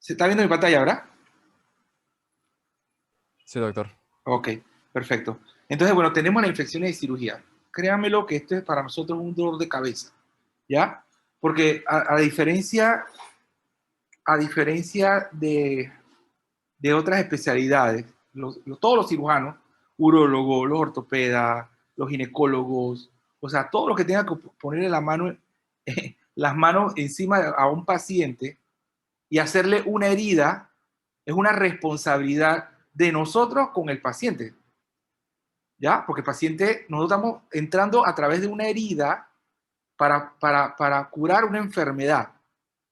¿Se está viendo mi pantalla ahora? Sí, doctor. Ok, perfecto. Entonces, bueno, tenemos las infecciones de cirugía. Créanmelo que esto es para nosotros un dolor de cabeza, ¿ya? Porque a diferencia de otras especialidades, todos los cirujanos, urólogos, los ortopedas, los ginecólogos, o sea, todo lo que tenga que ponerle las manos encima a un paciente y hacerle una herida, es una responsabilidad de nosotros con el paciente, ¿ya? Porque el paciente, nosotros estamos entrando a través de una herida para curar una enfermedad,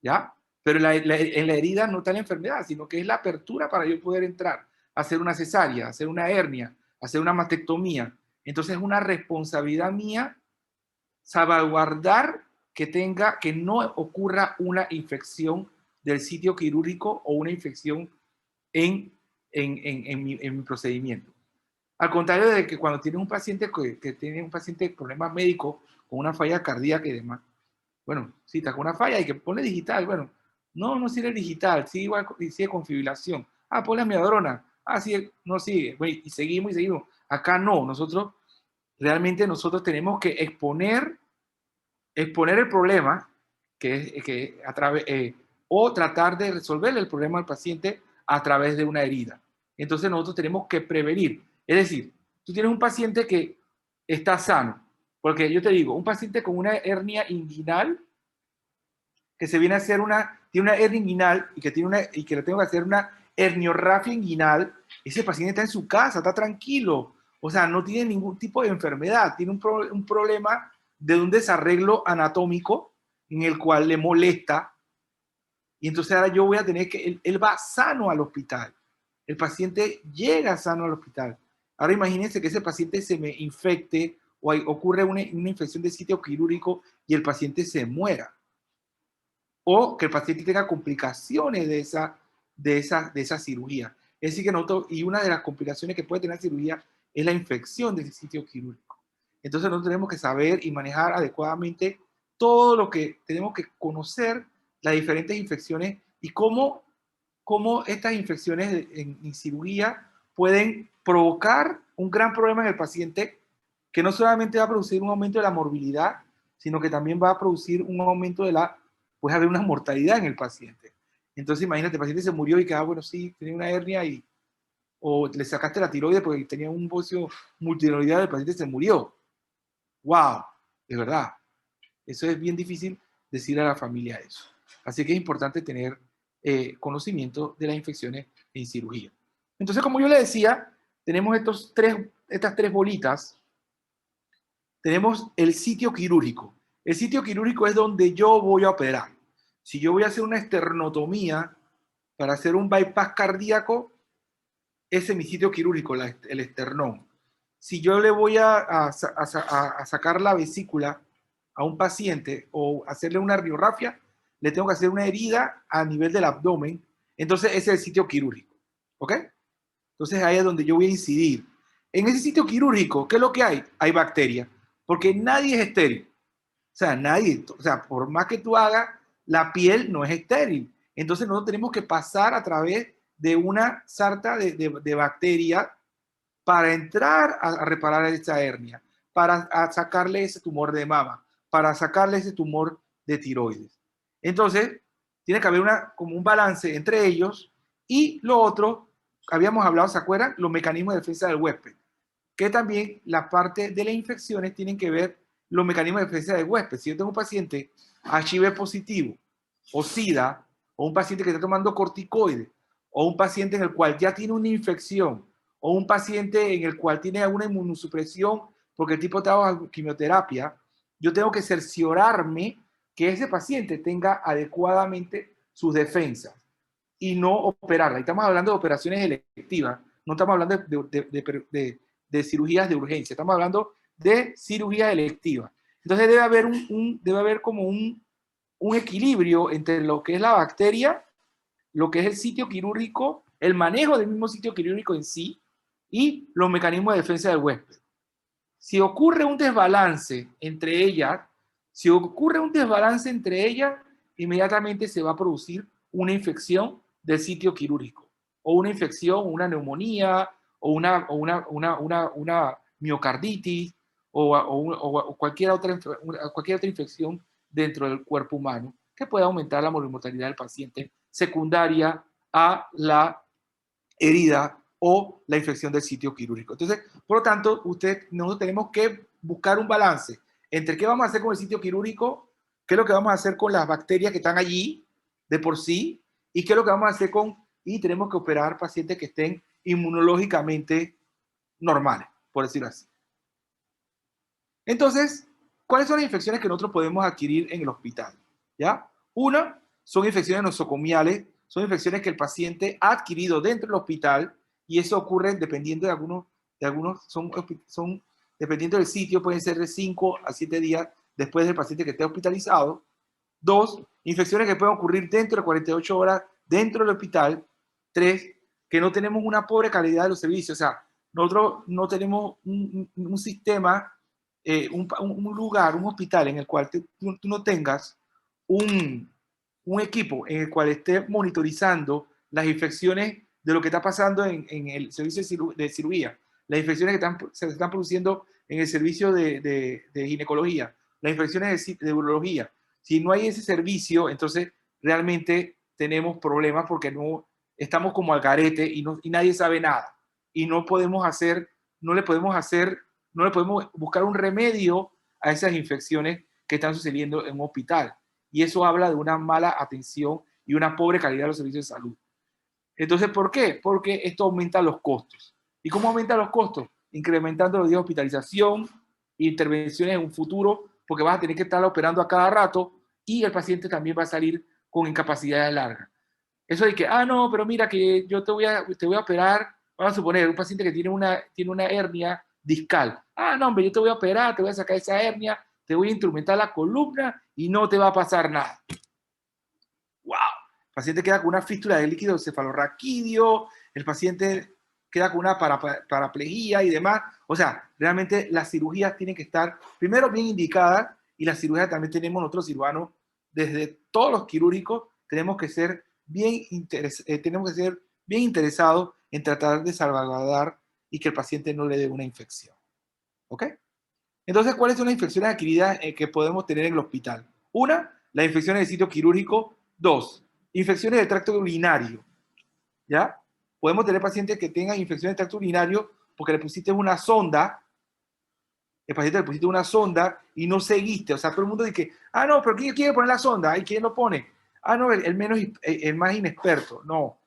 ¿ya? Pero en la herida no está la enfermedad, sino que es la apertura para yo poder entrar, hacer una cesárea, hacer una hernia, hacer una mastectomía. Entonces es una responsabilidad mía salvaguardar que no ocurra una infección del sitio quirúrgico o una infección en, en mi procedimiento. Al contrario de que cuando tienes un paciente que tiene un paciente con problemas médicos, con una falla cardíaca y demás, bueno, si está con una falla y que pone digital, bueno, no sirve digital, sigue igual, sigue con fibrilación. Ah, ponle amiodarona. Ah, sí, no sigue. Bueno, y seguimos y seguimos. Acá no, nosotros tenemos que exponer el problema que a través, o tratar de resolver el problema al paciente a través de una herida. Entonces nosotros tenemos que prevenir. Es decir, tú tienes un paciente que está sano, porque yo te digo, un paciente con una hernia inguinal que se viene a hacer tiene una hernia inguinal y que le tengo que hacer una herniorrafia inguinal, ese paciente está en su casa, está tranquilo, o sea, no tiene ningún tipo de enfermedad, tiene un problema de un desarreglo anatómico en el cual le molesta, y entonces ahora yo voy a tener que, él va sano al hospital, el paciente llega sano al hospital. Ahora imagínense que ese paciente se me infecte o ocurre una infección de sitio quirúrgico y el paciente se muera, o que el paciente tenga complicaciones de esa cirugía. Es decir, que y una de las complicaciones que puede tener la cirugía es la infección del sitio quirúrgico. Entonces nosotros tenemos que saber y manejar adecuadamente todo lo que tenemos que conocer, las diferentes infecciones y cómo estas infecciones en cirugía pueden provocar un gran problema en el paciente que no solamente va a producir un aumento de la morbilidad, sino que también va a producir un aumento puede haber una mortalidad en el paciente. Entonces imagínate, el paciente se murió y que, bueno, sí, tenía una hernia o le sacaste la tiroides porque tenía un bocio multinoidal, el paciente se murió. ¡Wow! De verdad. Eso es bien difícil decir a la familia eso. Así que es importante tener conocimiento de las infecciones en cirugía. Entonces, como yo le decía, tenemos estas tres bolitas. Tenemos el sitio quirúrgico. El sitio quirúrgico es donde yo voy a operar. Si yo voy a hacer una esternotomía para hacer un bypass cardíaco, ese es mi sitio quirúrgico, el esternón. Si yo le voy a sacar la vesícula a un paciente o hacerle una radiografía, le tengo que hacer una herida a nivel del abdomen, entonces ese es el sitio quirúrgico. ¿Ok? Entonces ahí es donde yo voy a incidir. En ese sitio quirúrgico, ¿qué es lo que hay? Hay bacterias, porque nadie es estéril. O sea, por más que tú hagas, la piel no es estéril. Entonces nosotros tenemos que pasar a través de una sarta de bacterias para entrar a reparar esa hernia, para sacarle ese tumor de mama, para sacarle ese tumor de tiroides. Entonces, tiene que haber como un balance entre ellos y lo otro, habíamos hablado, ¿se acuerdan? Los mecanismos de defensa del huésped, que también la parte de las infecciones tienen que ver los mecanismos de defensa del huésped. Si yo tengo un paciente HIV positivo o SIDA, o un paciente que está tomando corticoides, o un paciente en el cual ya tiene una infección, o un paciente en el cual tiene alguna inmunosupresión porque el tipo está quimioterapia, yo tengo que cerciorarme que ese paciente tenga adecuadamente sus defensas y no operarla. Y estamos hablando de operaciones electivas, no estamos hablando de cirugías de urgencia, estamos hablando de cirugía electiva. Entonces debe haber como un equilibrio entre lo que es la bacteria, lo que es el sitio quirúrgico, el manejo del mismo sitio quirúrgico en sí y los mecanismos de defensa del huésped. Si ocurre un desbalance entre ellas, inmediatamente se va a producir una infección del sitio quirúrgico, o una infección, una neumonía, o una miocarditis, o cualquier otra infección dentro del cuerpo humano que pueda aumentar la mortalidad del paciente secundaria a la herida o la infección del sitio quirúrgico. Entonces, por lo tanto, nosotros tenemos que buscar un balance entre qué vamos a hacer con el sitio quirúrgico, qué es lo que vamos a hacer con las bacterias que están allí de por sí, y qué es lo que vamos a hacer y tenemos que operar pacientes que estén inmunológicamente normales, por decirlo así. Entonces, ¿cuáles son las infecciones que nosotros podemos adquirir en el hospital? ¿Ya? Una, son infecciones nosocomiales, son infecciones que el paciente ha adquirido dentro del hospital y eso ocurre dependiendo dependiendo del sitio, pueden ser de 5 a 7 días después del paciente que esté hospitalizado. Dos, infecciones que pueden ocurrir dentro de 48 horas dentro del hospital. Tres, que no tenemos una pobre calidad de los servicios, o sea, nosotros no tenemos un sistema, un lugar, un hospital en el cual tú no tengas un equipo en el cual esté monitorizando las infecciones de lo que está pasando en el servicio de cirugía, las infecciones que se están produciendo en el servicio de ginecología, las infecciones de urología. Si no hay ese servicio, entonces realmente tenemos problemas porque no estamos como al garete y nadie sabe nada. Y no le podemos buscar un remedio a esas infecciones que están sucediendo en un hospital. Y eso habla de una mala atención y una pobre calidad de los servicios de salud. Entonces, ¿por qué? Porque esto aumenta los costos. ¿Y cómo aumenta los costos? Incrementando los días de hospitalización, intervenciones en un futuro, porque vas a tener que estar operando a cada rato y el paciente también va a salir con incapacidades largas. Eso de que, no, pero mira que yo te voy a operar, vamos a suponer, un paciente que tiene una hernia discal. No, hombre, yo te voy a operar, te voy a sacar esa hernia, te voy a instrumentar la columna y no te va a pasar nada. ¡Wow! El paciente queda con una fístula de líquido cefalorraquídeo, el paciente queda con una paraplegia y demás. O sea, realmente las cirugías tienen que estar, primero, bien indicadas, y las cirugías también tenemos nosotros cirujanos, desde todos los quirúrgicos, tenemos que ser bien interesados en tratar de salvaguardar y que el paciente no le dé una infección. ¿Ok? Entonces, ¿cuáles son las infecciones adquiridas que podemos tener en el hospital? Una, las infecciones del sitio quirúrgico. Dos, infecciones del tracto urinario. ¿Ya? Podemos tener pacientes que tengan infecciones del tracto urinario porque le pusiste una sonda, el paciente le pusiste una sonda y no seguiste. O sea, todo el mundo dice, no, pero ¿quién quiere poner la sonda? ¿Y quién lo pone? No, el más inexperto. No,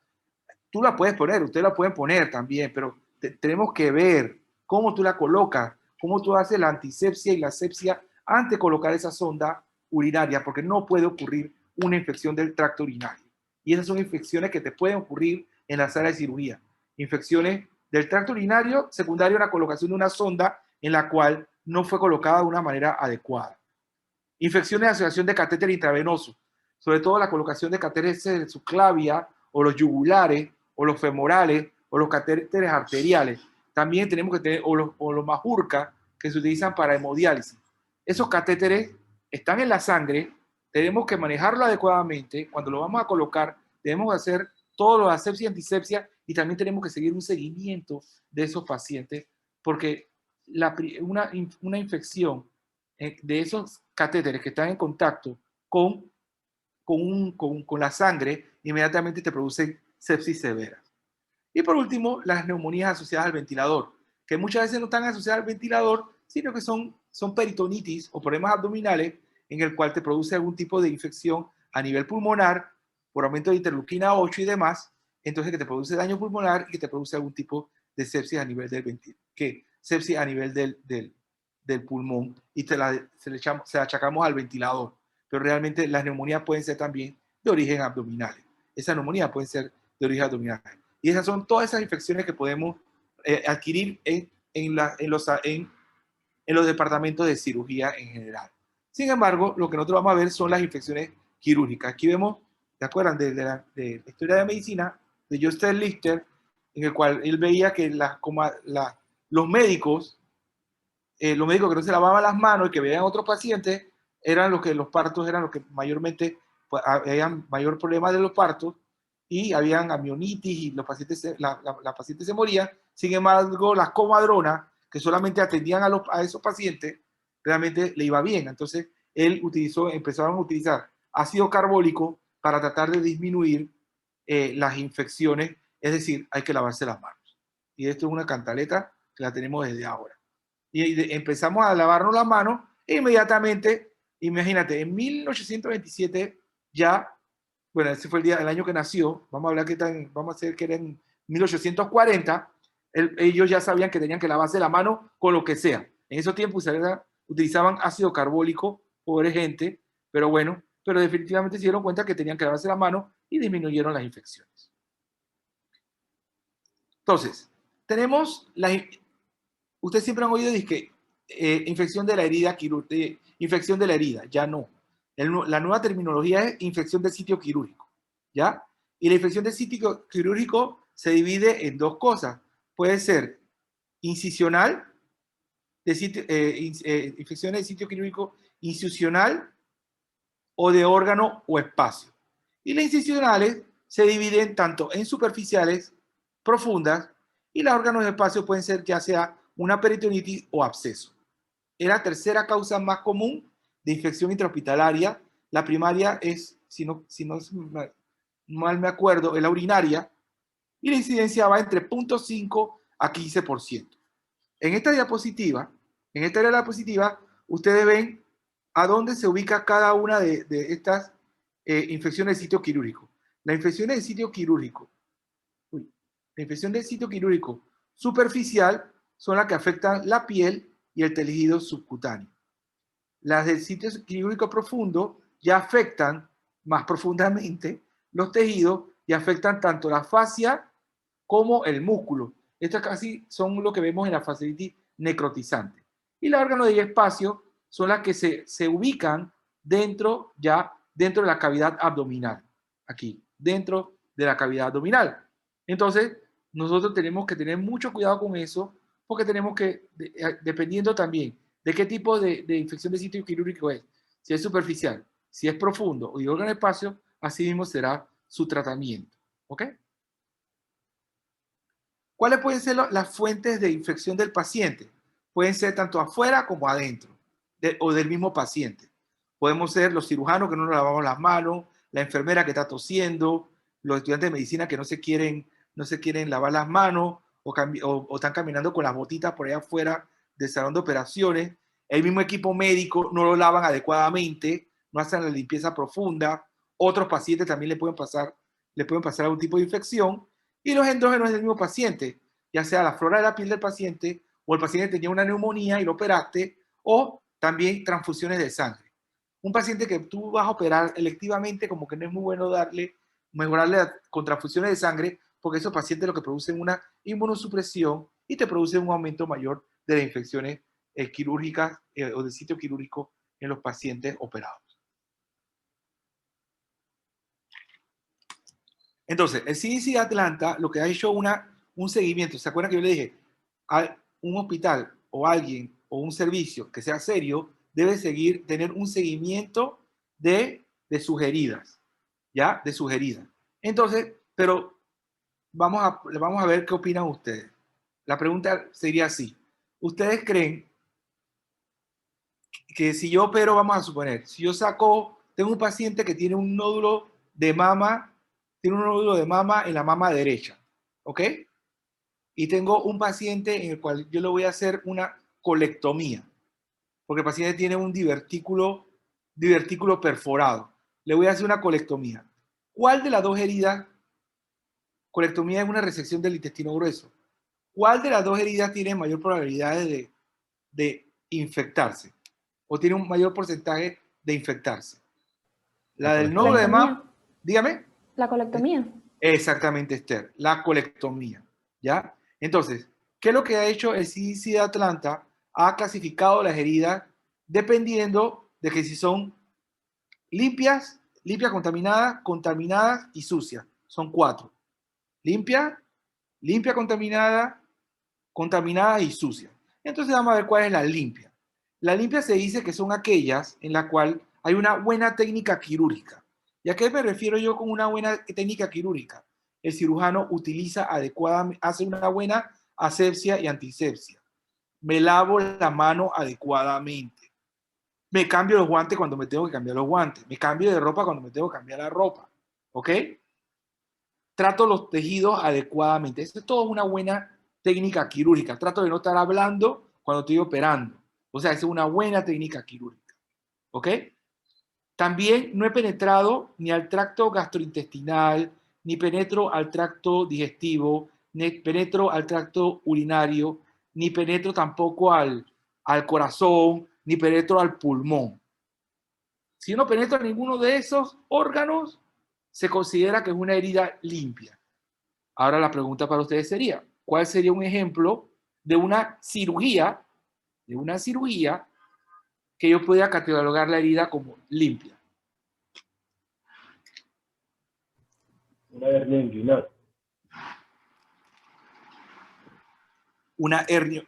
tú la puedes poner, ustedes la pueden poner también, pero tenemos que ver cómo tú la colocas, cómo tú haces la antisepsia y la asepsia antes de colocar esa sonda urinaria, porque no puede ocurrir una infección del tracto urinario. Y esas son infecciones que te pueden ocurrir en la sala de cirugía. Infecciones del tracto urinario secundario a la colocación de una sonda en la cual no fue colocada de una manera adecuada. Infecciones de asociación de catéter intravenoso, sobre todo la colocación de catéteres de subclavia o los yugulares o los femorales o los catéteres arteriales. También tenemos que tener, o los majurca que se utilizan para hemodiálisis. Esos catéteres están en la sangre, tenemos que manejarlo adecuadamente. Cuando lo vamos a colocar, debemos hacer todo lo de asepsia y antisepsia y también tenemos que seguir un seguimiento de esos pacientes porque una infección de esos catéteres que están en contacto con la sangre, inmediatamente te producen sepsis severa. Y por último, las neumonías asociadas al ventilador, que muchas veces no están asociadas al ventilador, sino que son peritonitis o problemas abdominales en el cual te produce algún tipo de infección a nivel pulmonar por aumento de interleuquina 8 y demás, entonces que te produce daño pulmonar y que te produce algún tipo de sepsis a nivel del pulmón y se achacamos al ventilador. Pero realmente las neumonías pueden ser también de origen abdominal. Esas neumonías pueden ser de origen abdominal. Y esas son todas esas infecciones que podemos adquirir en los departamentos de cirugía en general. Sin embargo, lo que nosotros vamos a ver son las infecciones quirúrgicas. Aquí vemos, ¿se acuerdan de la historia de medicina de Justus Lister, en el cual él veía que los médicos que no se lavaban las manos y que veían a otros pacientes, los partos eran los que mayormente habían mayor problema de los partos, y habían amnionitis y los pacientes la paciente se moría. Sin embargo, las comadronas, que solamente atendían a esos pacientes, realmente le iba bien. Entonces, empezaron a utilizar ácido carbólico para tratar de disminuir las infecciones, es decir, hay que lavarse las manos. Y esto es una cantaleta que la tenemos desde ahora. Y empezamos a lavarnos las manos e inmediatamente, imagínate, en 1827 ya, bueno, ese fue el año que nació, vamos a hablar vamos a hacer que era en 1840, ellos ya sabían que tenían que lavarse la mano con lo que sea. En esos tiempos utilizaban ácido carbólico, pobre gente, pero bueno, pero definitivamente se dieron cuenta que tenían que lavarse la mano y disminuyeron las infecciones. Entonces, tenemos ustedes siempre han oído que infección de la herida, infección de la herida, ya no. La nueva terminología es infección del sitio quirúrgico, ¿ya? Y la infección del sitio quirúrgico se divide en dos cosas. Puede ser incisional, infecciones del sitio quirúrgico incisional o de órgano o espacio. Y las incisionales se dividen tanto en superficiales, profundas, y los órganos de espacio pueden ser ya sea una peritonitis o absceso. Es la tercera causa más común de infección intrahospitalaria. La primaria es, si no mal me acuerdo, es la urinaria, y la incidencia va entre 0.5 a 15%. En esta diapositiva, ustedes ven a dónde se ubica cada una de estas infecciones del sitio quirúrgico. La infección del sitio quirúrgico, la infección del sitio quirúrgico superficial son las que afectan la piel y el tejido subcutáneo. Las del sitio quirúrgico profundo ya afectan más profundamente los tejidos y afectan tanto la fascia como el músculo. Estas casi son lo que vemos en la fasciitis necrotizante. Y los órganos de espacio son las que se ubican dentro de la cavidad abdominal. Aquí, dentro de la cavidad abdominal. Entonces, nosotros tenemos que tener mucho cuidado con eso, porque tenemos que, dependiendo también de qué tipo de infección de sitio quirúrgico es, si es superficial, si es profundo o de órgano de espacio, así mismo será su tratamiento. ¿Ok? ¿Cuáles pueden ser las fuentes de infección del paciente? Pueden ser tanto afuera como adentro, o del mismo paciente. Podemos ser los cirujanos que no nos lavamos las manos, la enfermera que está tosiendo, los estudiantes de medicina que no se quieren lavar las manos, o están caminando con las botitas por allá afuera del salón de operaciones. El mismo equipo médico no lo lavan adecuadamente, no hacen la limpieza profunda. Otros pacientes también le pueden pasar algún tipo de infección. Y los endógenos del mismo paciente, ya sea la flora de la piel del paciente, o el paciente tenía una neumonía y lo operaste, o también transfusiones de sangre. Un paciente que tú vas a operar electivamente, como que no es muy bueno mejorarle con transfusiones de sangre, porque esos pacientes lo que producen una inmunosupresión y te producen un aumento mayor de las infecciones quirúrgicas o del sitio quirúrgico en los pacientes operados. Entonces, el CDC de Atlanta lo que ha hecho un seguimiento. ¿Se acuerdan que yo le dije? Un hospital o alguien o un servicio que sea serio debe tener un seguimiento de sugeridas, ¿ya? De sugeridas. Entonces, pero vamos a ver qué opinan ustedes. La pregunta sería así. ¿Ustedes creen que si yo opero, vamos a suponer, si yo tengo un paciente que tiene un nódulo de mama, en la mama derecha, ¿ok? Y tengo un paciente en el cual yo le voy a hacer una colectomía, porque el paciente tiene un divertículo perforado. Le voy a hacer una colectomía. ¿Cuál de las dos heridas? Colectomía es una resección del intestino grueso. ¿Cuál de las dos heridas tiene mayor probabilidad de infectarse? ¿O tiene un mayor porcentaje de infectarse? La del nódulo de mama. Dígame. La colectomía. Exactamente, Esther. La colectomía. ¿Ya? Entonces, ¿qué es lo que ha hecho el CDC de Atlanta? Ha clasificado las heridas dependiendo de que si son limpias, contaminadas y sucias. Son 4. Limpia, contaminada y sucia. Entonces vamos a ver cuál es la limpia. La limpia se dice que son aquellas en la cual hay una buena técnica quirúrgica. ¿Y a qué me refiero yo con una buena técnica quirúrgica? El cirujano utiliza adecuadamente, hace una buena asepsia y antisepsia. Me lavo la mano adecuadamente. Me cambio los guantes cuando me tengo que cambiar los guantes. Me cambio de ropa cuando me tengo que cambiar la ropa. ¿Ok? Trato los tejidos adecuadamente. Eso es todo una buena técnica quirúrgica. Trato de no estar hablando cuando estoy operando. O sea, esa es una buena técnica quirúrgica. ¿Ok? También no he penetrado ni al tracto gastrointestinal, ni penetro al tracto digestivo, ni penetro al tracto urinario, ni penetro tampoco al corazón, ni penetro al pulmón. Si no penetra ninguno de esos órganos, se considera que es una herida limpia. Ahora la pregunta para ustedes sería, ¿cuál sería un ejemplo de una cirugía que yo pueda catalogar la herida como limpia? Una hernia inguinal.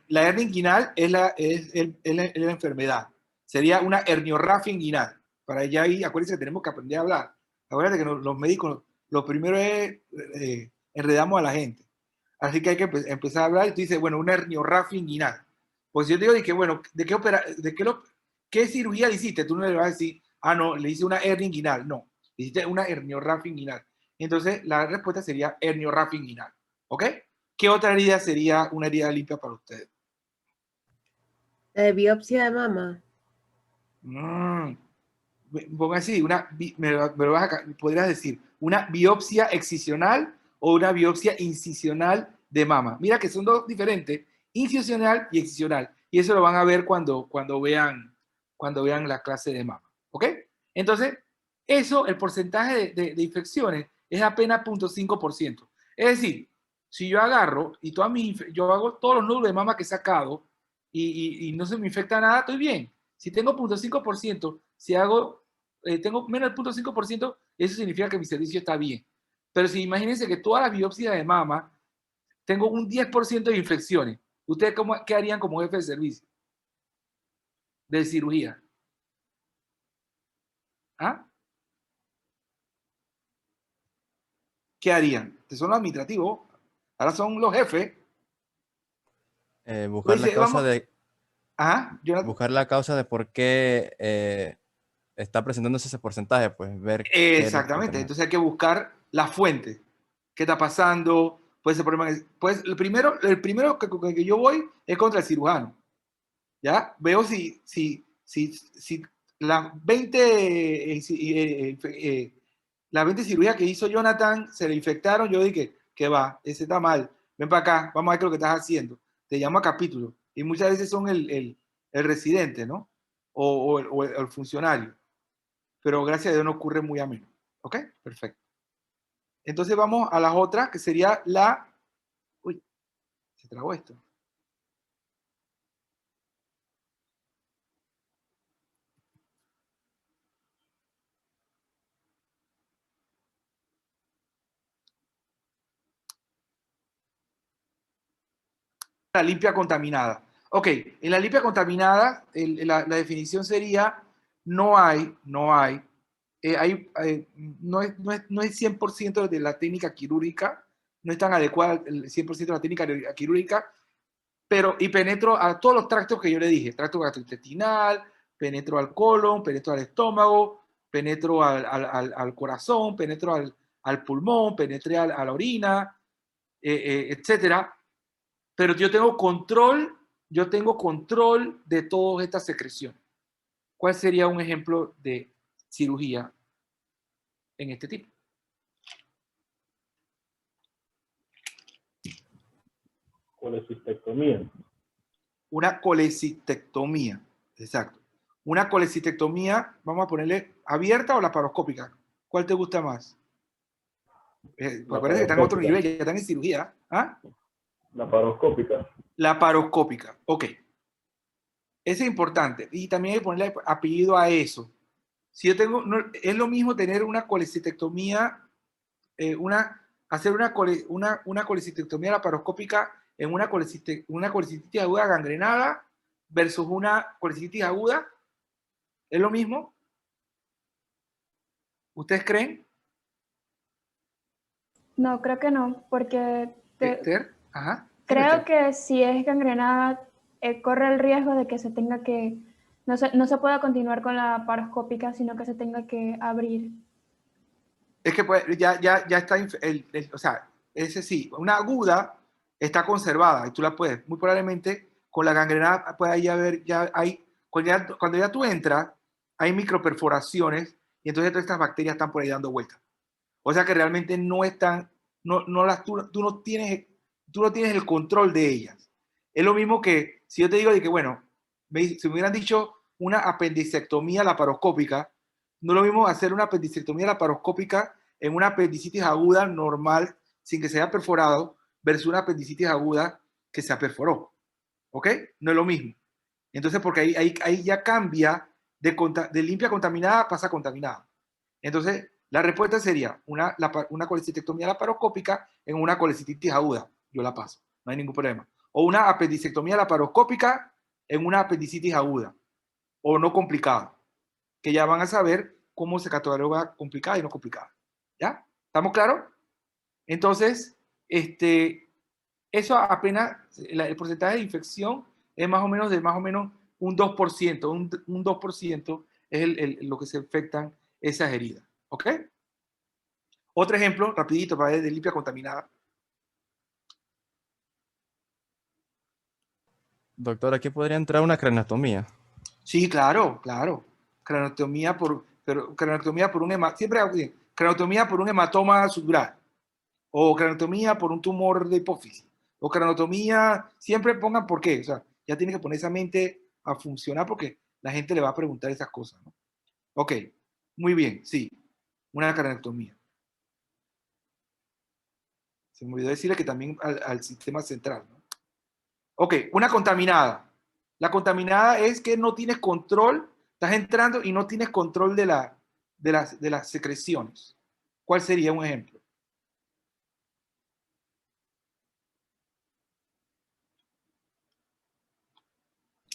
La hernia inguinal es la enfermedad. Sería una herniorrafia inguinal. Para allá ahí, acuérdense que tenemos que aprender a hablar. Acuérdense que los médicos, lo primero es enredamos a la gente. Así que hay que empezar a hablar y tú dices, bueno, una herniorrafia inguinal. Pues yo te digo, que bueno, ¿qué cirugía le hiciste? Tú no le vas a decir, ah, no, le hice una hernia inguinal. No, le hiciste una herniorrafia inguinal. Entonces, la respuesta sería herniorrafia inguinal. ¿Ok? ¿Qué otra herida sería una herida limpia para ustedes? La de biopsia de mama. Ponga así, podrías decir, una biopsia excisional o una biopsia incisional de mama. Mira que son dos diferentes, incisional y excisional. Y eso lo van a ver cuando vean la clase de mama. ¿Ok? Entonces, el porcentaje de infecciones es apenas 0.5%. Es decir, si yo agarro y yo hago todos los nódulos de mama que he sacado y no se me infecta nada, estoy bien. Si tengo 0.5%, si tengo menos del 0.5%, eso significa que mi servicio está bien. Pero si imagínense que todas las biopsias de mama, tengo un 10% de infecciones, ¿ustedes qué harían como jefe de servicio? De cirugía. ¿Ah? ¿Qué harían? Son los administrativos, ahora son los jefes. Buscar la causa Jonathan. de por qué está presentándose ese porcentaje, pues ver qué es lo que Exactamente, tenemos. entonces hay que buscar la fuente. ¿Qué está pasando? Pues el problema pues el primero que yo voy es contra el cirujano. ¿Ya? Veo si las 20 cirugías que hizo Jonathan se le infectaron. Yo dije que va, ese está mal, ven para acá, vamos a ver qué es lo que estás haciendo. Te llamo a capítulo. Y muchas veces son el residente, ¿no? O el funcionario. Pero gracias a Dios no ocurre muy a menudo. ¿Ok? Perfecto. Entonces vamos a las otras, que sería la... Uy, se trabó esto. La limpia contaminada. Ok, en la limpia contaminada, la definición sería, no es 100% de la técnica quirúrgica, no es tan adecuada el 100% de la técnica quirúrgica, y penetro a todos los tractos que yo le dije, tracto gastrointestinal, penetro al colon, penetro al estómago, penetro al corazón, penetro al pulmón, penetré a la orina, etcétera. Pero yo tengo control de todas estas secreciones. ¿Cuál sería un ejemplo de cirugía en este tipo? Colecistectomía. Una colecistectomía, exacto. Una colecistectomía, vamos a ponerle abierta o laparoscópica. ¿Cuál te gusta más? Acuérdense que están en otro nivel, ya están en cirugía. ¿Ah? Laparoscópica. Laparoscópica, ok. Eso es importante. Y también hay que ponerle apellido a eso. Si yo tengo, es lo mismo tener una colecistectomía, hacer una colecistectomía laparoscópica en una colecistitis aguda gangrenada versus una colecistitis aguda. ¿Es lo mismo? ¿Ustedes creen? No, creo que no, porque Esther, ajá. creo que si es gangrenada, corre el riesgo de que se tenga que, no se pueda continuar con la paroscópica, sino que se tenga que abrir. Es que pues, ya está, o sea, ese sí, una aguda está conservada y tú la puedes, muy probablemente con la gangrenada puede ahí haber, ya hay, cuando ya tú entras, hay microperforaciones y entonces todas estas bacterias están por ahí dando vueltas. O sea que realmente no están, tú no tienes el control de ellas. Es lo mismo que si yo te digo de que, bueno, si me hubieran dicho una apendicectomía laparoscópica, no es lo mismo hacer una apendicectomía laparoscópica en una apendicitis aguda normal, sin que se haya perforado, versus una apendicitis aguda que se perforó. ¿Ok? No es lo mismo. Entonces, porque ahí ya cambia de limpia contaminada pasa a contaminada. Entonces, la respuesta sería una colecistectomía laparoscópica en una colecistitis aguda. Yo la paso, no hay ningún problema. O una apendicectomía laparoscópica en una apendicitis aguda o no complicada, que ya van a saber cómo se cataloga complicada y no complicada. ¿Ya? ¿Estamos claros? Entonces, eso apenas, el porcentaje de infección es más o menos un 2%. Un 2% es lo que se infectan esas heridas. ¿Ok? Otro ejemplo, rapidito, para ver de limpia contaminada. Doctor, aquí podría entrar una craneotomía. Sí, claro. Craneotomía por craneotomía por un hematoma subdural, o craneotomía por un tumor de hipófisis, o craneotomía, siempre pongan por qué, o sea, ya tiene que poner esa mente a funcionar porque la gente le va a preguntar esas cosas, ¿no? Ok, muy bien, sí, una craneotomía. Se me olvidó decirle que también al sistema central, ¿no? Ok, una contaminada. La contaminada es que no tienes control, estás entrando y no tienes control de las secreciones. ¿Cuál sería un ejemplo?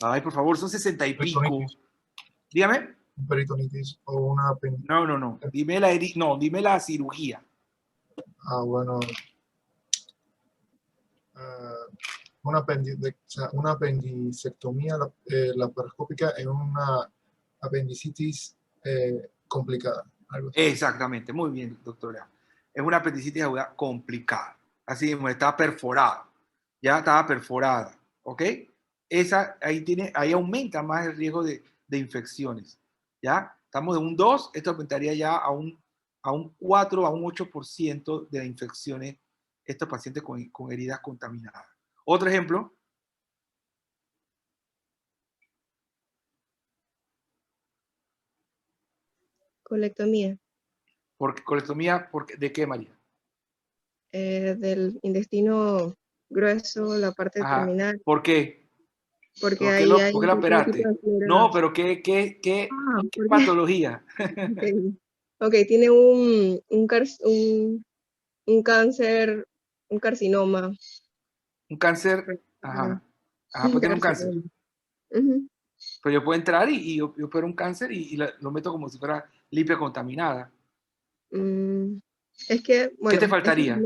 Ay, por favor, son 60 y pico. Peritonitis. Dígame. Peritonitis o una No. Dime dime la cirugía. bueno, una apendicectomía laparoscópica en una apendicitis complicada. Algo así. Exactamente, muy bien, doctora. Es una apendicitis aguda complicada. Así mismo, está perforada. Ya estaba perforada, ¿ok? Ahí aumenta más el riesgo de infecciones. ¿Ya? Estamos de un 2, esto aumentaría ya a un 4, a un 8% de las infecciones, estos pacientes con heridas contaminadas. Otro ejemplo. Colectomía. Colectomía, ¿de qué, María? Del intestino grueso, la parte Ajá. terminal. ¿Por qué? Porque ahí hay ¿Por qué la un tipo operaste? de fibras. No, pero ¿qué ¿por qué? patología? Ok, tiene un cáncer, un carcinoma. Un cáncer. Ajá. Ajá, Un pues tiene un cáncer. carcinoma. Ujú. Pero yo puedo entrar y opero un cáncer y lo meto como si fuera limpia contaminada. Es que, ¿Qué bueno, te es que faltaría?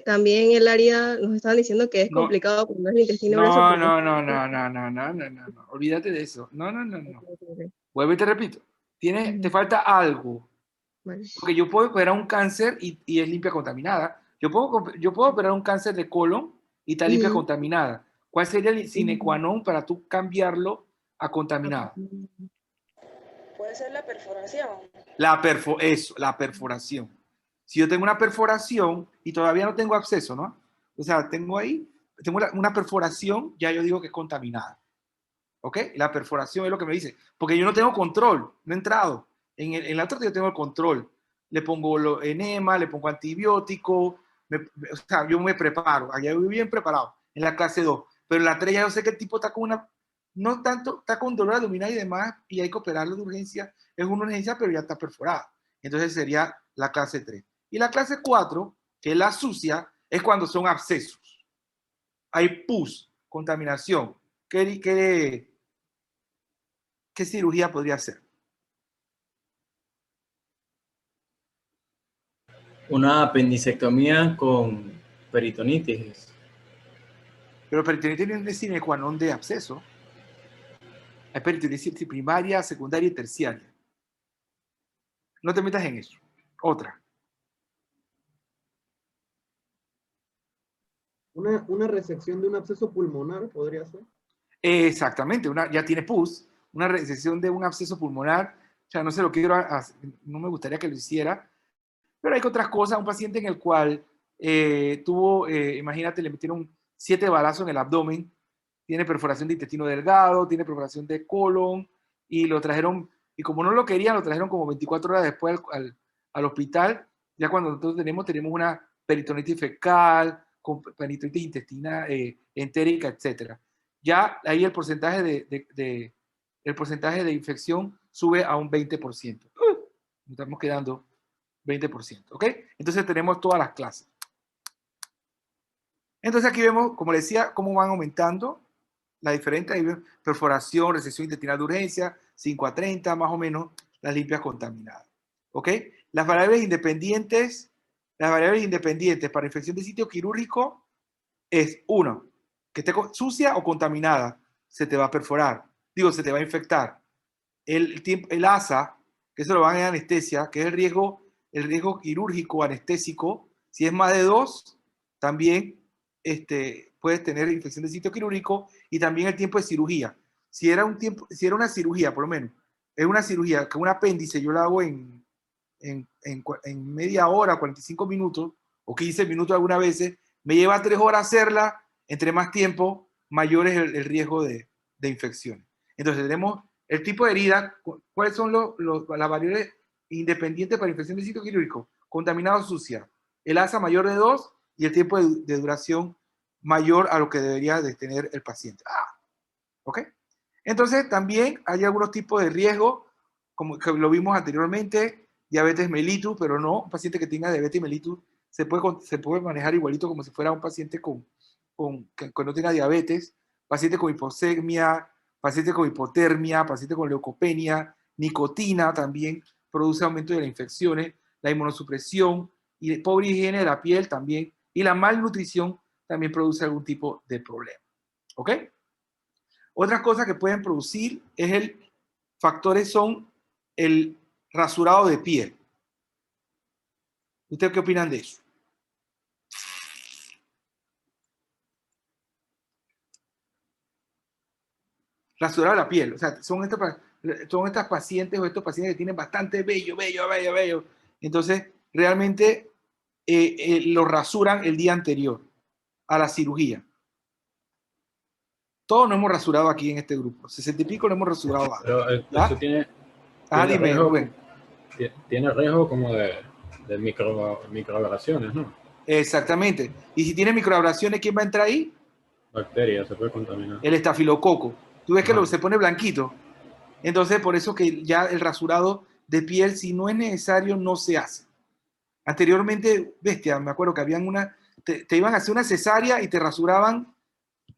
también el área nos estaban diciendo que es No, complicado cuando es el intestino grueso. no, Porque no. Olvídate de eso. No. Ok. Vuelvo y te repito. Te Ujú. falta algo. Vale. Porque yo puedo operar un cáncer y es limpia contaminada. Yo puedo operar un cáncer de colon y está limpia Ujú. contaminada. ¿Cuál sería el sine qua Ujú. non para tú cambiarlo a contaminada? Puede ser la perforación. La perforación. Si yo tengo una perforación y todavía no tengo acceso, ¿no? O sea, tengo una perforación, ya yo digo que es contaminada. ¿Ok? La perforación es lo que me dice. Porque yo no tengo control, no he entrado. En la otra yo tengo el control. Le pongo enema, le pongo antibiótico, o sea, yo me preparo. Allá voy bien preparado, en la clase 2. Pero en la 3 ya yo sé que el tipo está con no tanto, está con dolor abdominal y demás, y hay que operarlo de urgencia. Es una urgencia, pero ya está perforada. Entonces sería la clase 3. Y la clase 4, que es la sucia, es cuando son abscesos. Hay pus, contaminación. ¿Qué cirugía podría ser? Una apendicectomía con peritonitis. Pero peritonitis no es sine qua non de absceso. Hay peritonitis primaria, secundaria y terciaria. No te metas en eso. Otra. Una resección de un absceso pulmonar podría ser. Exactamente, ya tiene pus, una resección de un absceso pulmonar. O sea, no se lo quiero hacer, no me gustaría que lo hiciera, pero hay otras cosas. Un paciente en el cual tuvo, imagínate, le metieron 7 balazos en el abdomen, tiene perforación de intestino delgado, tiene perforación de colon, y lo trajeron, y como no lo querían, lo trajeron como 24 horas después al hospital. Ya cuando nosotros tenemos una peritonitis fecal, con peritonitis intestina entérica, etc. Ya ahí el porcentaje de infección sube a un 20%. Estamos quedando 20%, ¿ok? Entonces tenemos todas las clases. Entonces aquí vemos, como les decía, cómo van aumentando las diferentes perforación, resección intestinal de urgencia, 5 a 30, más o menos, las limpias contaminadas, ¿ok? Las variables independientes para infección de sitio quirúrgico es, 1, que esté sucia o contaminada, se te va a perforar, se te va a infectar. El ASA, que eso lo van en anestesia, que es el riesgo quirúrgico anestésico. Si es más de 2, también puedes tener infección de sitio quirúrgico, y también el tiempo de cirugía. Si era una cirugía, por lo menos, es una cirugía que un apéndice yo la hago en media hora, 45 minutos, o 15 minutos algunas veces, me lleva 3 horas hacerla. Entre más tiempo, mayor es el riesgo de infección. Entonces tenemos el tipo de herida. ¿Cuáles son las variables independientes para infección de sitio quirúrgico? Contaminado, sucia. El ASA mayor de 2 y el tiempo de duración mayor a lo que debería de tener el paciente. ¿Ok? Entonces también hay algunos tipos de riesgo, como que lo vimos anteriormente, diabetes mellitus, pero no, un paciente que tenga diabetes mellitus se puede manejar igualito como si fuera un paciente que no tenga diabetes, paciente con hipoxemia, paciente con hipotermia, paciente con leucopenia. Nicotina también produce aumento de las infecciones, la inmunosupresión y pobre higiene de la piel también, y la malnutrición también produce algún tipo de problema. ¿Ok? Otras cosas que pueden producir factores son el rasurado de piel. ¿Ustedes qué opinan de eso? Rasurado de la piel. O sea, son estas pacientes o estos pacientes que tienen bastante vello. Entonces, realmente lo rasuran el día anterior a la cirugía. Todos nos hemos rasurado aquí en este grupo. 60 y pico lo hemos rasurado. Pero eso tiene dime, riesgo, Rubén. Tiene riesgo como de microabrasiones, ¿no? Exactamente. Y si tiene microabrasiones, ¿quién va a entrar ahí? Bacterias, se puede contaminar. El estafilococo. Tú ves que se pone blanquito. Entonces, por eso que ya el rasurado de piel, si no es necesario, no se hace. Anteriormente, bestia, me acuerdo que habían te iban a hacer una cesárea y te rasuraban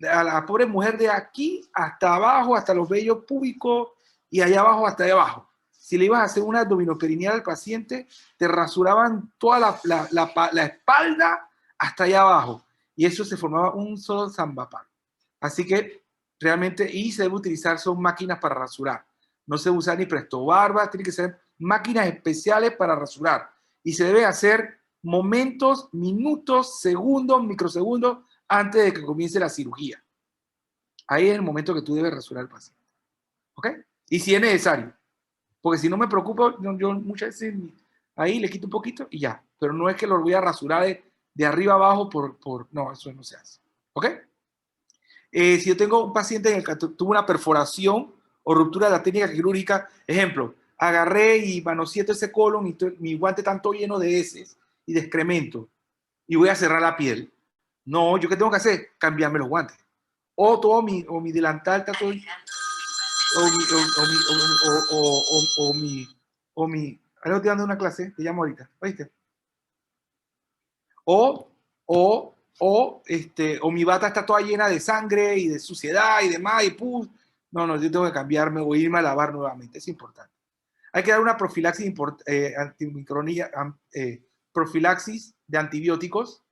a la pobre mujer de aquí hasta abajo, hasta los vellos púbicos, y allá abajo hasta allá abajo. Si le ibas a hacer una abdominoperineal al paciente, te rasuraban toda la espalda hasta allá abajo. Y eso se formaba un solo zambapán. Así que realmente, y se debe utilizar, son máquinas para rasurar. No se usa ni presto barba, tiene que ser máquinas especiales para rasurar. Y se debe hacer momentos, minutos, segundos, microsegundos antes de que comience la cirugía. Ahí es el momento que tú debes rasurar al paciente. ¿Ok? Y si es necesario. Porque si no me preocupo, yo muchas veces ahí le quito un poquito y ya. Pero no es que lo voy a rasurar de arriba abajo no, eso no se hace. ¿Ok? Si yo tengo un paciente en el que tuvo una perforación o ruptura de la técnica quirúrgica, ejemplo, agarré y manoseé ese colon y mi guante está todo lleno de heces y de excremento y voy a cerrar la piel. No, ¿yo qué tengo que hacer? Cambiarme los guantes. O mi delantal está todo... Ahora estoy dando una clase, te llamo ahorita, ¿oíste? O mi bata está toda llena de sangre y de suciedad y demás, y pus. No, yo tengo que cambiarme o irme a lavar nuevamente, es importante. Hay que dar una profilaxis profilaxis de antibióticos.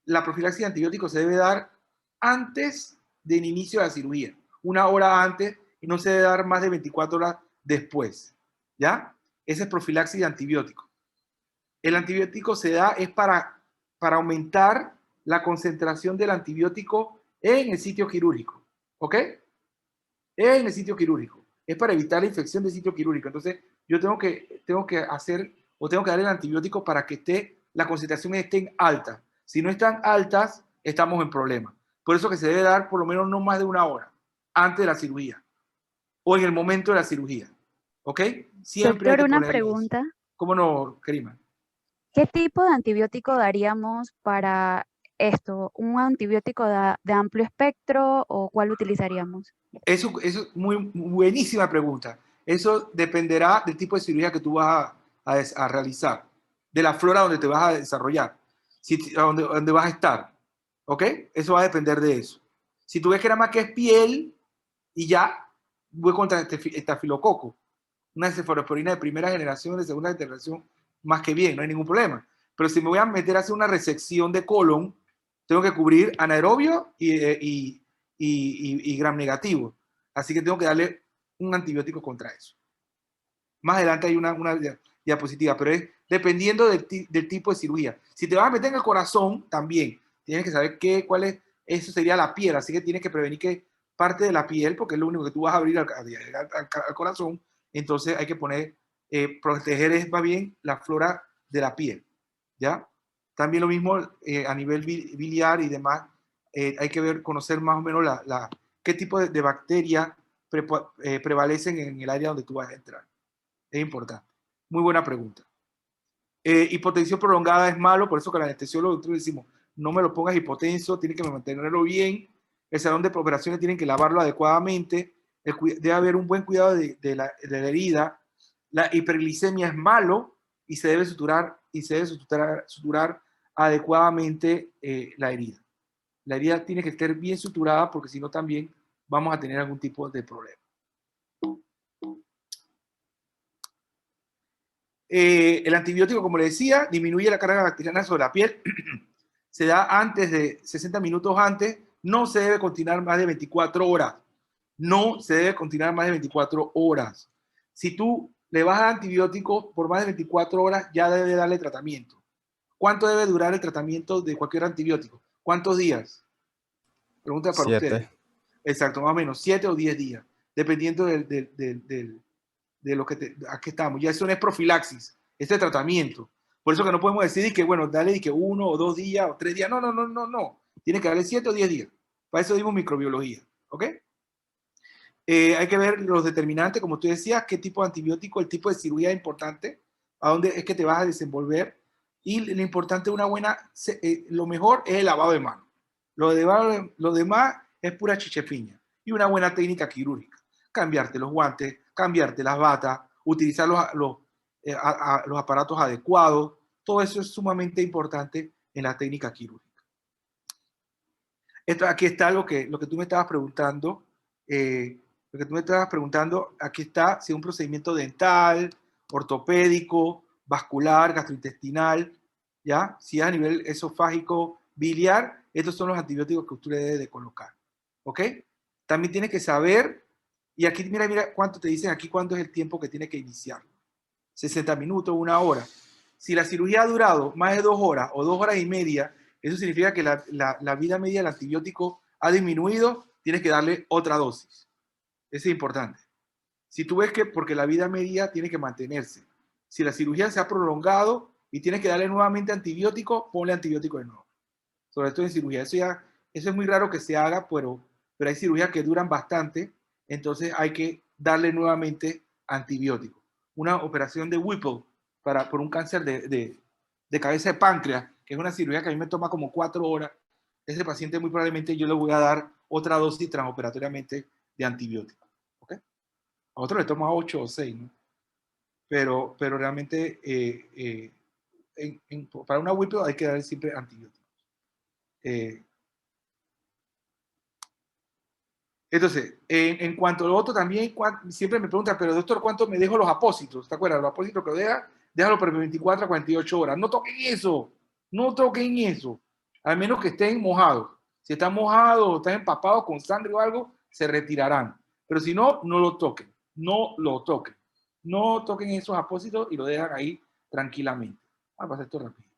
La profilaxis de antibióticos se debe dar antes del inicio de la cirugía, 1 hora antes, y no se debe dar más de 24 horas después. ¿Ya? Esa es profilaxis de antibióticos. El antibiótico se da es para aumentar la concentración del antibiótico en el sitio quirúrgico. ¿Ok? En el sitio quirúrgico. Es para evitar la infección del sitio quirúrgico. Entonces, yo tengo que hacer o tengo que dar el antibiótico para que la concentración esté alta. Si no están altas, estamos en problemas. Por eso que se debe dar por lo menos no más de 1 hora antes de la cirugía o en el momento de la cirugía. ¿Ok? Siempre Doctor, hay que una ponerle eso. pregunta. ¿Cómo no, Karima? ¿Qué tipo de antibiótico daríamos para esto? ¿Un antibiótico de amplio espectro o cuál utilizaríamos? Eso es muy buenísima pregunta. Eso dependerá del tipo de cirugía que tú vas a realizar, de la flora donde te vas a desarrollar, donde vas a estar. ¿Ok? Eso va a depender de eso. Si tú ves que nada más que es piel y ya, voy contra estafilococo, una cefalosporina de primera generación, de segunda generación, más que bien, no hay ningún problema. Pero si me voy a meter a hacer una resección de colon, tengo que cubrir anaerobio y gram negativo. Así que tengo que darle un antibiótico contra eso. Más adelante hay una diapositiva, pero es dependiendo del tipo de cirugía. Si te vas a meter en el corazón, también tienes que saber cuál es, eso sería la piel, así que tienes que prevenir que parte de la piel, porque es lo único que tú vas a abrir al corazón, entonces hay que proteger más bien la flora de la piel, ¿ya? También lo mismo a nivel biliar y demás, hay que conocer más o menos qué tipo de bacterias prevalecen en el área donde tú vas a entrar. Es importante. Muy buena pregunta. Hipotensión prolongada es malo, por eso que al anestesiólogo nosotros decimos, no me lo pongas hipotenso, tiene que mantenerlo bien, el salón de operaciones tienen que lavarlo adecuadamente, debe haber un buen cuidado de la herida, la hiperglicemia es malo y se debe suturar adecuadamente la herida. La herida tiene que estar bien suturada porque si no también vamos a tener algún tipo de problema. El antibiótico, como le decía, disminuye la carga bacteriana sobre la piel. Se da antes de 60 minutos antes. No se debe continuar más de 24 horas. No se debe continuar más de 24 horas. Si tú le vas a dar antibiótico por más de 24 horas, ya debe darle tratamiento. ¿Cuánto debe durar el tratamiento de cualquier antibiótico? ¿Cuántos días? Pregunta para 7. ustedes. Exacto, más o menos 7 o 10 días, dependiendo de lo que aquí estamos. Ya eso no es profilaxis, este tratamiento. Por eso que no podemos decir que, bueno, dale que 1 o 2 días o 3 días. No. Tiene que darle 7 o 10 días. Para eso dimos microbiología. ¿Ok? Hay que ver los determinantes, como tú decías, qué tipo de antibiótico, el tipo de cirugía es importante, a dónde es que te vas a desenvolver. Y lo importante, lo mejor es el lavado de manos. Lo demás es pura chichepiña. Y una buena técnica quirúrgica. Cambiarte los guantes, cambiarte las batas, utilizar los aparatos adecuados. Todo eso es sumamente importante en la técnica quirúrgica. Aquí está lo que tú me estabas preguntando. Aquí está si es un procedimiento dental, ortopédico, vascular, gastrointestinal, ¿ya? Si es a nivel esofágico, biliar, estos son los antibióticos que usted debe de colocar. ¿Ok? También tiene que saber, y aquí mira cuánto te dicen aquí, cuánto es el tiempo que tiene que iniciar. 60 minutos, 1 hora. Si la cirugía ha durado más de 2 horas o 2 horas y media, eso significa que la vida media del antibiótico ha disminuido, tienes que darle otra dosis. Eso es importante. Si tú ves que, porque la vida media tiene que mantenerse. Si la cirugía se ha prolongado y tienes que darle nuevamente antibiótico, ponle antibiótico de nuevo. Sobre todo en cirugía. Eso es muy raro que se haga, pero hay cirugías que duran bastante, entonces hay que darle nuevamente antibiótico. Una operación de Whipple por un cáncer de cabeza de páncreas, que es una cirugía que a mí me toma como 4 horas, ese paciente muy probablemente yo le voy a dar otra dosis transoperatoriamente de antibiótico. ¿Okay? A otro le toma 8 o 6, ¿no? Pero realmente para una Whipple hay que darle siempre antibióticos. Entonces, en cuanto a lo otro también, siempre me preguntan, pero doctor, ¿cuánto me dejo los apósitos? ¿Te acuerdas? Los apósitos que deja déjalo por 24 a 48 horas. No toquen eso, no toquen eso, al menos que estén mojados. Si están mojados o están empapados con sangre o algo, se retirarán. Pero si no, no lo toquen, no lo toquen. No toquen esos apósitos y lo dejan ahí tranquilamente. Vamos a pasar esto rapidito.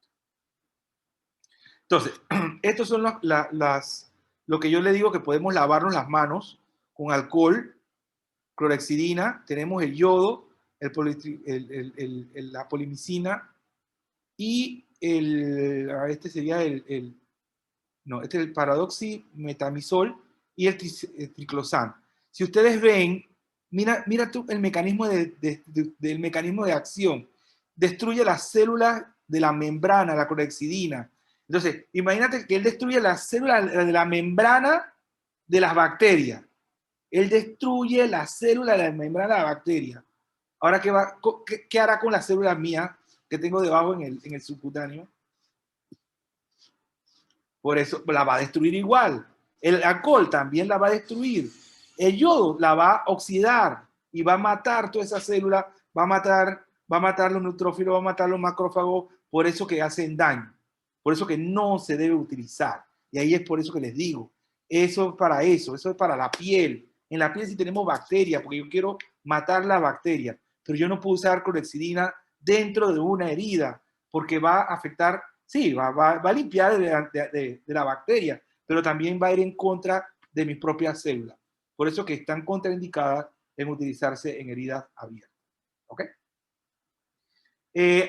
Entonces, estos son lo que yo le digo que podemos lavarnos las manos con alcohol, clorhexidina, tenemos el yodo, la polimicina y este sería este es el paradoximetamisol y el triclosan. Si ustedes ven, mira tú el mecanismo del mecanismo de acción. Destruye las células de la membrana, la clorhexidina. Entonces, imagínate que él destruye las células de la membrana de las bacterias. Él destruye la célula de la membrana de la bacteria. Ahora, ¿qué hará con las células mías que tengo debajo en el subcutáneo? Por eso la va a destruir igual. El alcohol también la va a destruir. El yodo la va a oxidar y va a matar toda esa célula, va a matar los neutrófilos, va a matar los macrófagos, por eso que hacen daño. Por eso que no se debe utilizar. Y ahí es por eso que les digo, eso es para la piel. En la piel sí tenemos bacterias, porque yo quiero matar la bacteria, pero yo no puedo usar clorhexidina dentro de una herida, porque va a afectar, sí, va a limpiar de la bacteria, pero también va a ir en contra de mis propias células. Por eso que están contraindicadas en utilizarse en heridas abiertas. ¿Ok?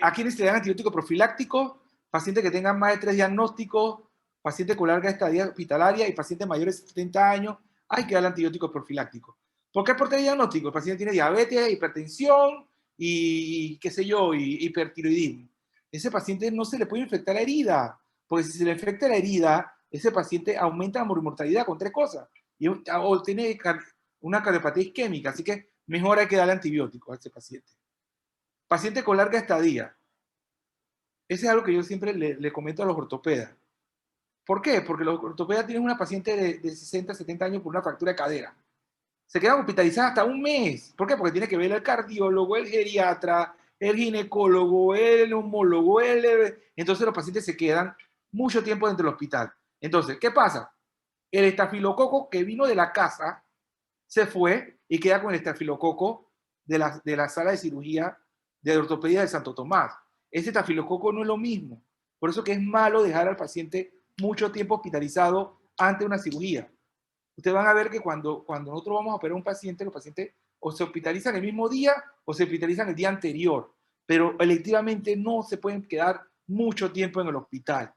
¿A quiénes se dan antibióticos profilácticos? Pacientes que tengan más de 3 diagnósticos, pacientes con larga estadía hospitalaria y pacientes mayores de 70 años, hay que dar antibióticos profilácticos. ¿Por qué por 3 diagnósticos? El paciente tiene diabetes, hipertensión y qué sé yo, y hipertiroidismo. Ese paciente no se le puede infectar la herida, porque si se le infecta la herida, ese paciente aumenta la mortalidad con 3 cosas. O tiene una cardiopatía isquémica, así que mejor hay que darle antibióticos a ese paciente. Paciente con larga estadía. Ese es algo que yo siempre le comento a los ortopedas. ¿Por qué? Porque los ortopedas tienen una paciente de 60, 70 años por una fractura de cadera. Se quedan hospitalizadas hasta un mes. ¿Por qué? Porque tiene que ver el cardiólogo, el geriatra, el ginecólogo, el neumólogo, entonces los pacientes se quedan mucho tiempo dentro del hospital. Entonces, ¿qué pasa? El estafilococo que vino de la casa se fue y queda con el estafilococo de la sala de cirugía de ortopedia de Santo Tomás. Ese estafilococo no es lo mismo. Por eso que es malo dejar al paciente mucho tiempo hospitalizado antes de una cirugía. Ustedes van a ver que cuando nosotros vamos a operar a un paciente, los pacientes o se hospitalizan el mismo día o se hospitalizan el día anterior. Pero electivamente no se pueden quedar mucho tiempo en el hospital.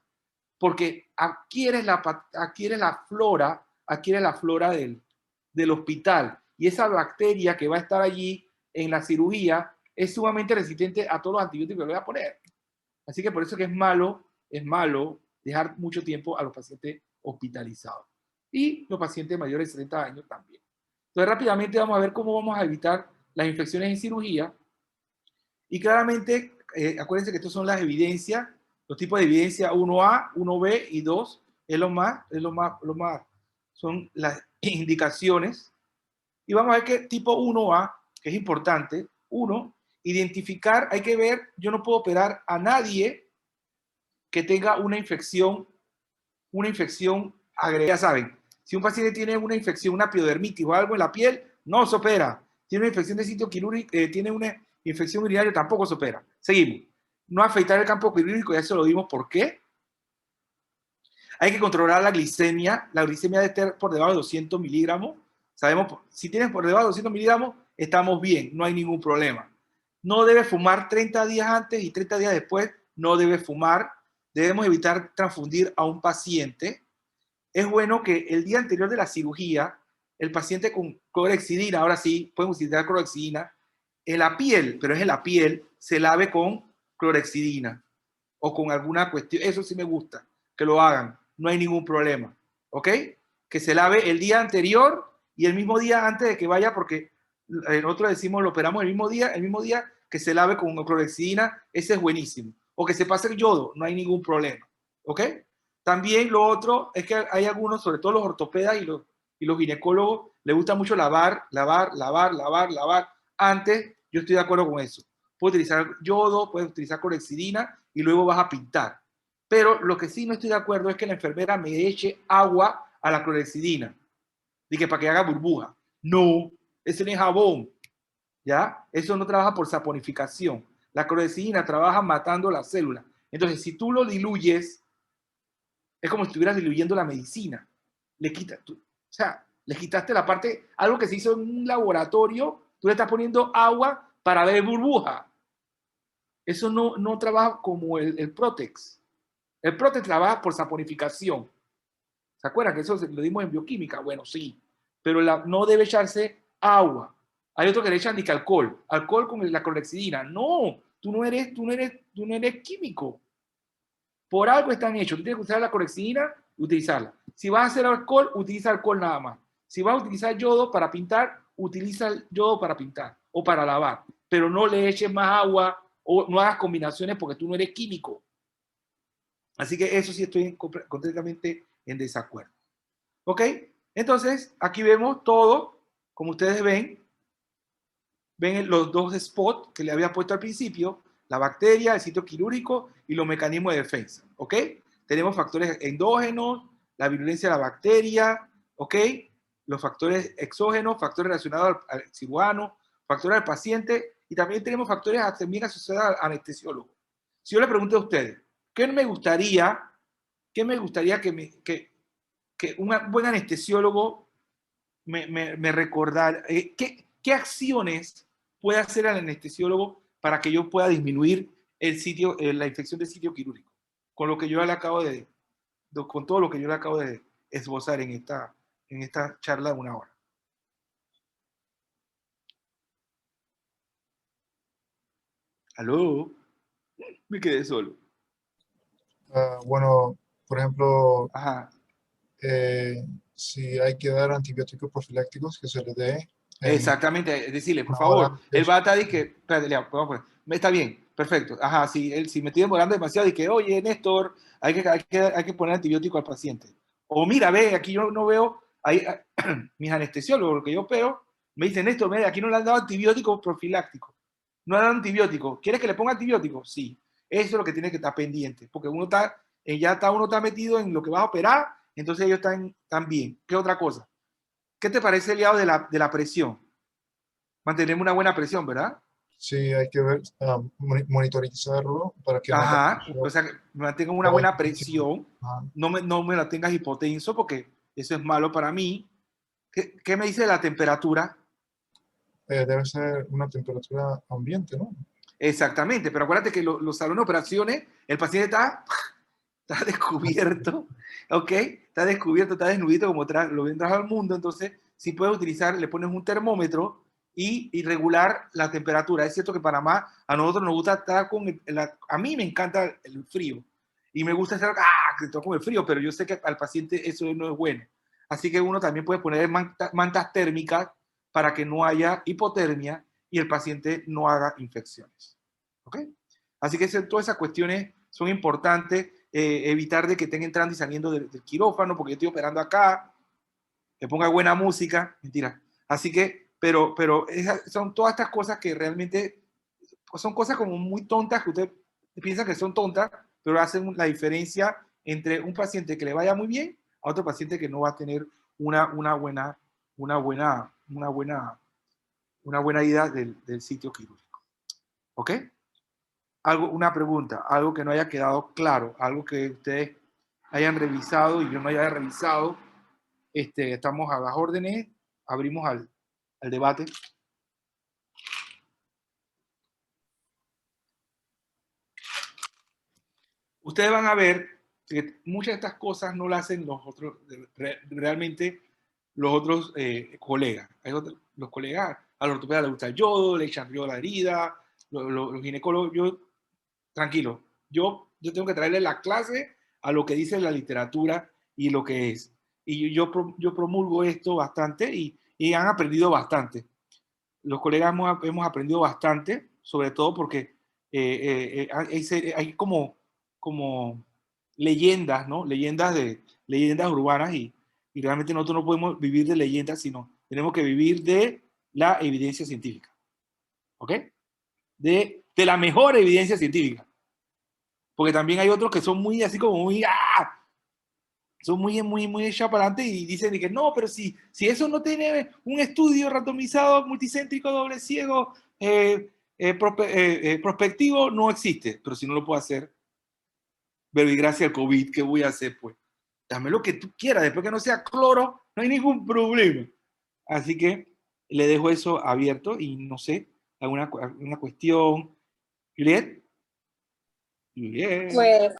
Porque adquieres la flora del hospital. Y esa bacteria que va a estar allí en la cirugía es sumamente resistente a todos los antibióticos que le voy a poner. Así que por eso que es malo dejar mucho tiempo a los pacientes hospitalizados. Y los pacientes mayores de 70 años también. Entonces rápidamente vamos a ver cómo vamos a evitar las infecciones en cirugía. Y claramente, acuérdense que estas son las evidencias, los tipos de evidencia 1A, 1B y 2, son las indicaciones. Y vamos a ver qué tipo 1A, que es importante. 1, identificar, hay que ver, yo no puedo operar a nadie que tenga una infección agregada. Ya saben, si un paciente tiene una infección, una piodermitis o algo en la piel, no se opera. Tiene una infección de sitio quirúrgico, tiene una infección urinaria, tampoco se opera. Seguimos. No afectar el campo quirúrgico, ya se lo dimos por qué. Hay que controlar la glicemia. La glicemia debe estar por debajo de 200 miligramos. Sabemos, si tienes por debajo de 200 miligramos, estamos bien, no hay ningún problema. No debe fumar 30 días antes y 30 días después, no debe fumar. Debemos evitar transfundir a un paciente. Es bueno que el día anterior de la cirugía, el paciente con clorhexidina, ahora sí, pueden utilizar clorhexidina, en la piel, pero es en la piel, se lave con clorhexidina o con alguna cuestión. Eso sí me gusta, que lo hagan, no hay ningún problema, ¿ok? Que se lave el día anterior y el mismo día antes de que vaya, porque nosotros decimos, lo operamos el mismo día que se lave con clorhexidina, ese es buenísimo. O que se pase el yodo, no hay ningún problema, ¿ok? También lo otro es que hay algunos, sobre todo los ortopedas y los ginecólogos, les gusta mucho lavar. Antes, yo estoy de acuerdo con eso. puedes utilizar yodo, puedes utilizar clorhexidina y luego vas a pintar. Pero lo que sí no estoy de acuerdo es que la enfermera me eche agua a la clorhexidina. Dije, para que haga burbuja. No, ese no es jabón. ¿Ya? Eso no trabaja por saponificación. La clorhexidina trabaja matando las células. Entonces, si tú lo diluyes, es como si estuvieras diluyendo la medicina. Le quitaste la parte, algo que se hizo en un laboratorio, tú le estás poniendo agua para ver burbuja. Eso no trabaja como el Protex. El Protex trabaja por saponificación. ¿Se acuerdan que eso lo dimos en bioquímica? Bueno, sí, pero no debe echarse agua. Hay otro que le echan ni que alcohol con la clorhexidina. No, tú no eres químico. Por algo están hechos. Tú tienes que usar la clorhexidina, utilizarla. Si vas a hacer alcohol, utiliza alcohol nada más. Si vas a utilizar yodo para pintar, utiliza el yodo para pintar o para lavar. Pero no le eches más agua o no hagas combinaciones porque tú no eres químico. Así que eso sí estoy completamente en desacuerdo. ¿Ok? Entonces, aquí vemos todo, como ustedes ven los dos spots que le había puesto al principio, la bacteria, el sitio quirúrgico y los mecanismos de defensa. ¿Ok? Tenemos factores endógenos, la virulencia de la bacteria, ¿ok? Los factores exógenos, factores relacionados al cirujano, factores al paciente y también tenemos factores también asociados al anestesiólogo. Si yo le pregunto a ustedes, ¿qué me gustaría que un buen anestesiólogo me recordara? ¿Qué acciones puede hacer el anestesiólogo para que yo pueda disminuir la infección del sitio quirúrgico? Con todo lo que yo le acabo de esbozar en esta charla de 1 hora. ¿Aló? Me quedé solo. Bueno, por ejemplo, Ajá. si hay que dar antibióticos profilácticos, que se les dé. Exactamente, decirle, por favor, el bata dice que, espérate, está bien, perfecto. Ajá, si me estoy demorando demasiado y que, oye, Néstor, hay que poner antibiótico al paciente. O mira, ve, aquí yo no veo, mis anestesiólogos, lo que yo veo, me dicen, Néstor, mira, aquí no le han dado antibióticos profilácticos. No le han dado antibióticos. ¿Quieres que le ponga antibióticos? Sí. Eso es lo que tiene que estar pendiente, porque uno está metido en lo que vas a operar, entonces ellos están bien. ¿Qué otra cosa? ¿Qué te parece el lado de la presión? Mantenemos una buena presión, ¿verdad? Sí, hay que ver, monitorizarlo para que o sea, que mantenga una buena presión, no me la tengas hipotenso porque eso es malo para mí. ¿Qué me dice de la temperatura? Debe ser una temperatura ambiente, ¿no? Exactamente, pero acuérdate que los salones de operaciones, el paciente está descubierto, ¿ok? Está descubierto, está desnudito como lo vendrás al mundo, entonces si puedes utilizar, le pones un termómetro y regular la temperatura. Es cierto que en Panamá a nosotros nos gusta estar a mí me encanta el frío y me gusta estar con el frío, pero yo sé que al paciente eso no es bueno. Así que uno también puede poner mantas térmicas para que no haya hipotermia y el paciente no haga infecciones. ¿Ok? Así que todas esas cuestiones son importantes. Evitar de que estén entrando y saliendo del quirófano, porque yo estoy operando acá, que ponga buena música, mentira. Así que, pero son todas estas cosas que realmente son cosas como muy tontas, que usted piensa que son tontas, pero hacen la diferencia entre un paciente que le vaya muy bien a otro paciente que no va a tener una buena ida del sitio quirúrgico. ¿Ok? Una pregunta, algo que no haya quedado claro, algo que ustedes hayan revisado y yo no haya revisado. Estamos a las órdenes, abrimos al debate. Ustedes van a ver que muchas de estas cosas no las hacen realmente los otros colegas. Los colegas, a la ortopeda le gusta el yodo, le echan yodo a la herida, los ginecólogos, tranquilo, yo tengo que traerle la clase a lo que dice la literatura y lo que es. Y yo promulgo esto bastante y han aprendido bastante. Los colegas hemos aprendido bastante, sobre todo porque hay como leyendas, ¿no? Leyendas urbanas y realmente nosotros no podemos vivir de leyendas, sino tenemos que vivir de la evidencia científica. ¿Ok? De de la mejor evidencia científica. Porque también hay otros que son muy así como muy, son muy echados para adelante y dicen que no, pero si eso no tiene un estudio randomizado, multicéntrico, doble ciego, prospectivo, no existe. Pero si no lo puedo hacer, verbigracia al COVID, ¿qué voy a hacer? Pues dame lo que tú quieras, después que no sea cloro, no hay ningún problema. Así que le dejo eso abierto y no sé, alguna cuestión. Juliet. Pues